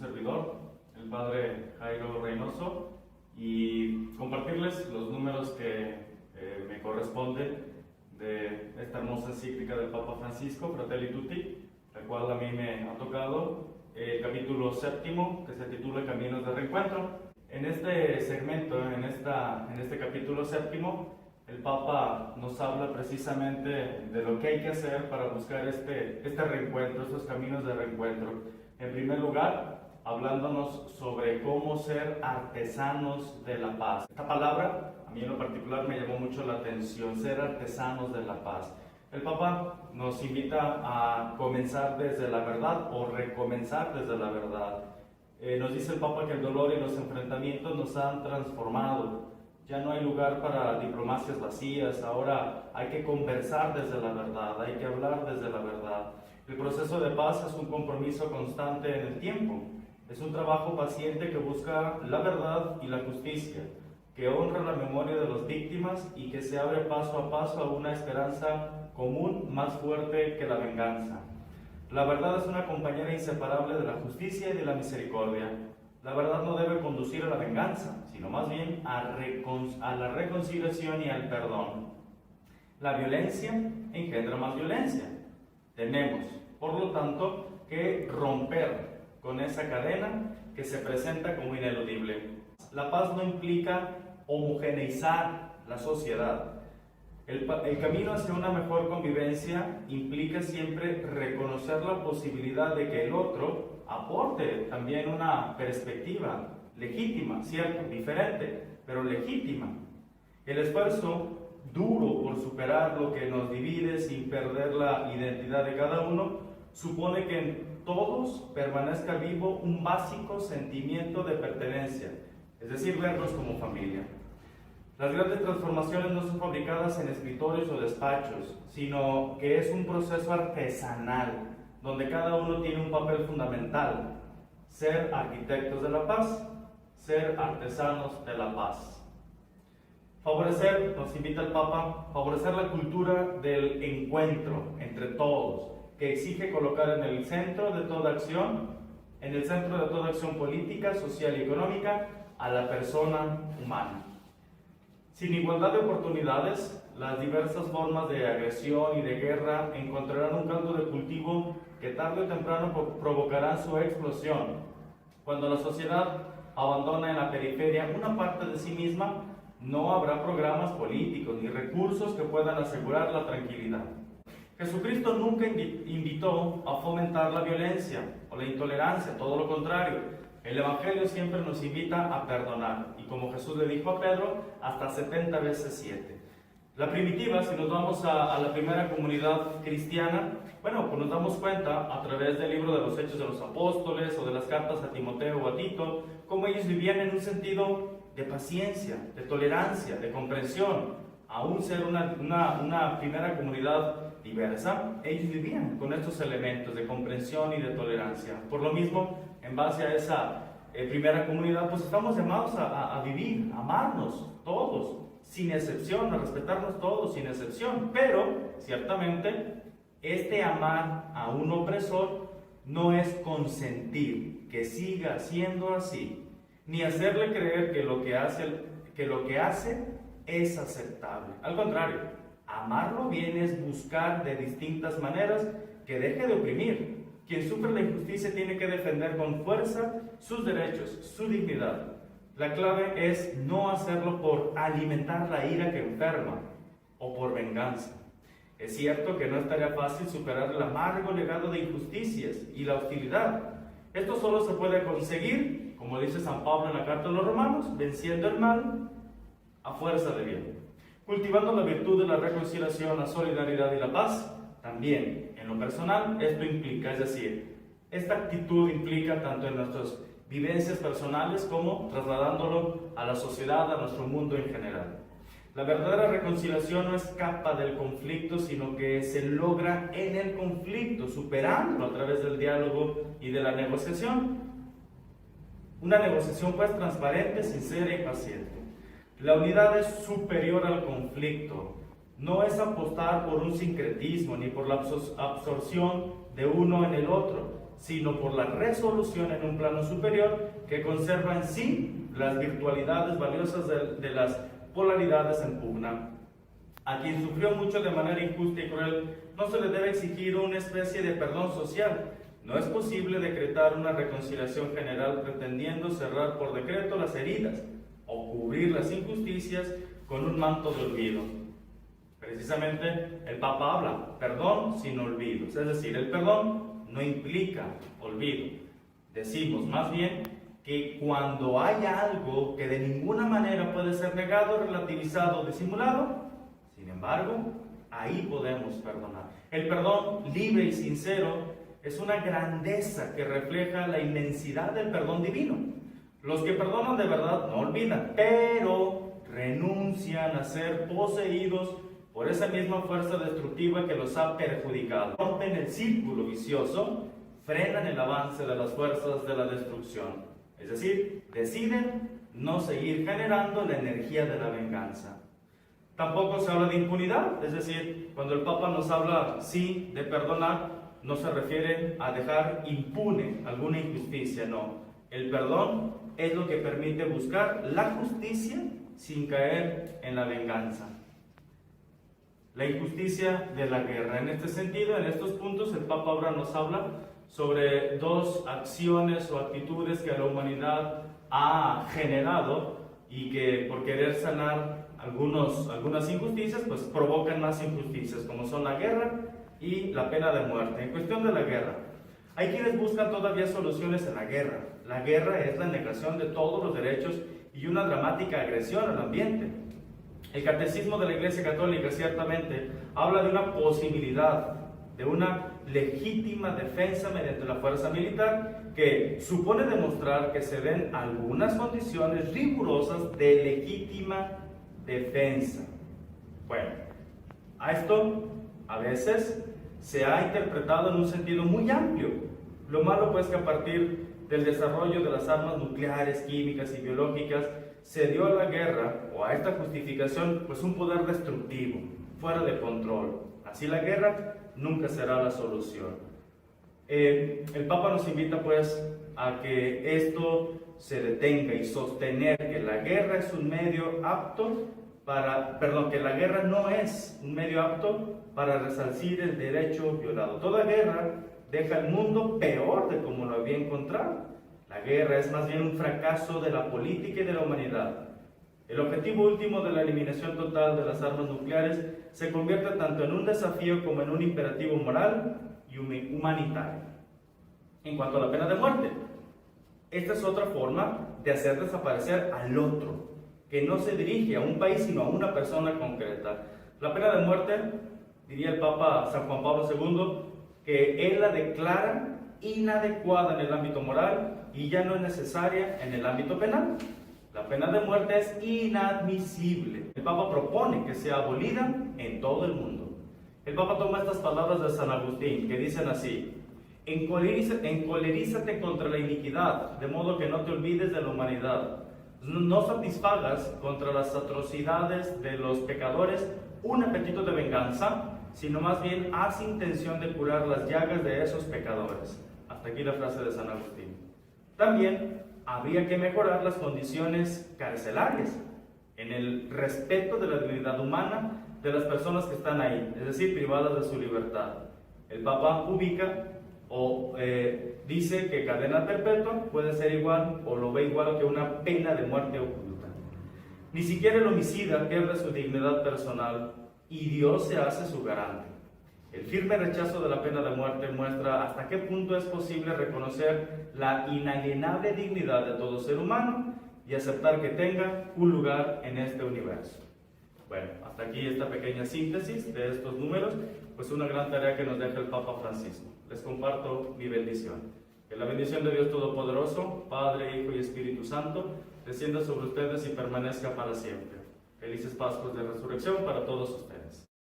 servidor, el padre Jairo Reynoso, y compartirles los números que me corresponden de esta hermosa encíclica del Papa Francisco, Fratelli Tutti, la cual a mí me ha tocado el capítulo 7, que se titula Caminos de Reencuentro. En este segmento, en este capítulo 7, el Papa nos habla precisamente de lo que hay que hacer para buscar este reencuentro, estos caminos de reencuentro. En primer lugar, hablándonos sobre cómo ser artesanos de la paz. Esta palabra, a mí en lo particular, me llamó mucho la atención, ser artesanos de la paz. El Papa nos invita a comenzar desde la verdad o recomenzar desde la verdad. Nos dice el Papa que el dolor y los enfrentamientos nos han transformado. Ya no hay lugar para diplomacias vacías, ahora hay que conversar desde la verdad, hay que hablar desde la verdad. El proceso de paz es un compromiso constante en el tiempo, es un trabajo paciente que busca la verdad y la justicia, que honra la memoria de las víctimas y que se abre paso a paso a una esperanza común más fuerte que la venganza. La verdad es una compañera inseparable de la justicia y de la misericordia. La verdad no debe conducir a la venganza, sino más bien a la reconciliación y al perdón. La violencia engendra más violencia. Tenemos, por lo tanto, que romper con esa cadena que se presenta como ineludible. La paz no implica homogeneizar la sociedad. El camino hacia una mejor convivencia implica siempre reconocer la posibilidad de que el otro aporte también una perspectiva legítima, cierto, diferente, pero legítima. El esfuerzo duro por superar lo que nos divide sin perder la identidad de cada uno supone que en todos permanezca vivo un básico sentimiento de pertenencia, es decir, vernos como familia. Las grandes transformaciones no son fabricadas en escritorios o despachos, sino que es un proceso artesanal, donde cada uno tiene un papel fundamental: ser arquitectos de la paz, ser artesanos de la paz. Favorecer, nos invita el Papa, favorecer la cultura del encuentro entre todos, que exige colocar en el centro de toda acción política, social y económica, a la persona humana. Sin igualdad de oportunidades, las diversas formas de agresión y de guerra encontrarán un caldo de cultivo que tarde o temprano provocará su explosión. Cuando la sociedad abandona en la periferia una parte de sí misma, no habrá programas políticos ni recursos que puedan asegurar la tranquilidad. Jesucristo nunca invitó a fomentar la violencia o la intolerancia, todo lo contrario. El Evangelio siempre nos invita a perdonar, y como Jesús le dijo a Pedro, hasta 70 veces 7. La primitiva, si nos vamos a la primera comunidad cristiana, pues nos damos cuenta a través del libro de los Hechos de los Apóstoles o de las cartas a Timoteo o a Tito, cómo ellos vivían en un sentido de paciencia, de tolerancia, de comprensión. Aún ser una primera comunidad diversa, ellos vivían con estos elementos de comprensión y de tolerancia. Por lo mismo, en base a esa primera comunidad, pues estamos llamados a vivir, a amarnos todos, sin excepción, a respetarnos todos, sin excepción. Pero, ciertamente, este amar a un opresor no es consentir que siga siendo así, ni hacerle creer que lo que hace es aceptable. Al contrario, amarlo bien es buscar de distintas maneras que deje de oprimir. Quien sufre la injusticia tiene que defender con fuerza sus derechos, su dignidad. La clave es no hacerlo por alimentar la ira que enferma o por venganza. Es cierto que no estaría fácil superar el amargo legado de injusticias y la hostilidad. Esto solo se puede conseguir, como dice San Pablo en la carta a los Romanos, venciendo el mal a fuerza de bien. Cultivando la virtud de la reconciliación, la solidaridad y la paz, también en lo personal esto implica, es decir, esta actitud implica tanto en nuestras vivencias personales como trasladándolo a la sociedad, a nuestro mundo en general. La verdadera reconciliación no escapa del conflicto, sino que se logra en el conflicto, superándolo a través del diálogo y de la negociación. Una negociación pues transparente, sincera y paciente. La unidad es superior al conflicto. No es apostar por un sincretismo ni por la absorción de uno en el otro, sino por la resolución en un plano superior que conserva en sí las virtualidades valiosas de las polaridades en pugna. A quien sufrió mucho de manera injusta y cruel, no se le debe exigir una especie de perdón social. No es posible decretar una reconciliación general pretendiendo cerrar por decreto las heridas o cubrir las injusticias con un manto de olvido. Precisamente el Papa habla, perdón sin olvidos, es decir, el perdón no implica olvido. Decimos más bien que cuando hay algo que de ninguna manera puede ser negado, relativizado o disimulado, sin embargo, ahí podemos perdonar. El perdón libre y sincero es una grandeza que refleja la inmensidad del perdón divino. Los que perdonan de verdad no olvidan, pero renuncian a ser poseídos por esa misma fuerza destructiva que los ha perjudicado. Rompen el círculo vicioso, frenan el avance de las fuerzas de la destrucción. Es decir, deciden no seguir generando la energía de la venganza. Tampoco se habla de impunidad, es decir, cuando el Papa nos habla, sí, de perdonar, no se refiere a dejar impune alguna injusticia, no. El perdón es lo que permite buscar la justicia sin caer en la venganza. La injusticia de la guerra. En este sentido, en estos puntos, el Papa ahora nos habla sobre dos acciones o actitudes que la humanidad ha generado y que por querer sanar algunas injusticias, pues provocan más injusticias, como son la guerra y la pena de muerte. En cuestión de la guerra, hay quienes buscan todavía soluciones en la guerra. La guerra es la negación de todos los derechos y una dramática agresión al ambiente. El Catecismo de la Iglesia Católica ciertamente habla de una posibilidad, de una legítima defensa mediante la fuerza militar que supone demostrar que se den algunas condiciones rigurosas de legítima defensa. Bueno, a esto a veces se ha interpretado en un sentido muy amplio. Lo malo pues que a partir del desarrollo de las armas nucleares, químicas y biológicas se dio a la guerra o a esta justificación pues un poder destructivo, fuera de control. Así la guerra nunca será la solución. El Papa nos invita pues a que esto se detenga y sostener que la guerra es un medio apto que la guerra no es un medio apto para resarcir el derecho violado. Toda guerra deja el mundo peor de como lo había encontrado. La guerra es más bien un fracaso de la política y de la humanidad. El objetivo último de la eliminación total de las armas nucleares se convierte tanto en un desafío como en un imperativo moral y humanitario. En cuanto a la pena de muerte, esta es otra forma de hacer desaparecer al otro, que no se dirige a un país sino a una persona concreta. La pena de muerte, diría el Papa San Juan Pablo II, que él la declara inadecuada en el ámbito moral y ya no es necesaria en el ámbito penal. La pena de muerte es inadmisible. El Papa propone que sea abolida en todo el mundo. El Papa toma estas palabras de San Agustín, que dicen así: encolerízate contra la iniquidad, de modo que no te olvides de la humanidad. No satisfagas contra las atrocidades de los pecadores un apetito de venganza, sino más bien haz intención de curar las llagas de esos pecadores. Hasta aquí la frase de San Agustín. También habría que mejorar las condiciones carcelarias en el respeto de la dignidad humana de las personas que están ahí, es decir, privadas de su libertad. El Papa ubica o dice que cadena perpetua puede ser igual o lo ve igual que una pena de muerte oculta. Ni siquiera el homicida pierde su dignidad personal y Dios se hace su garante. El firme rechazo de la pena de muerte muestra hasta qué punto es posible reconocer la inalienable dignidad de todo ser humano y aceptar que tenga un lugar en este universo. Bueno, hasta aquí esta pequeña síntesis de estos números, pues una gran tarea que nos deja el Papa Francisco. Les comparto mi bendición. Que la bendición de Dios Todopoderoso, Padre, Hijo y Espíritu Santo, descienda sobre ustedes y permanezca para siempre. Felices Pascuas de Resurrección para todos ustedes.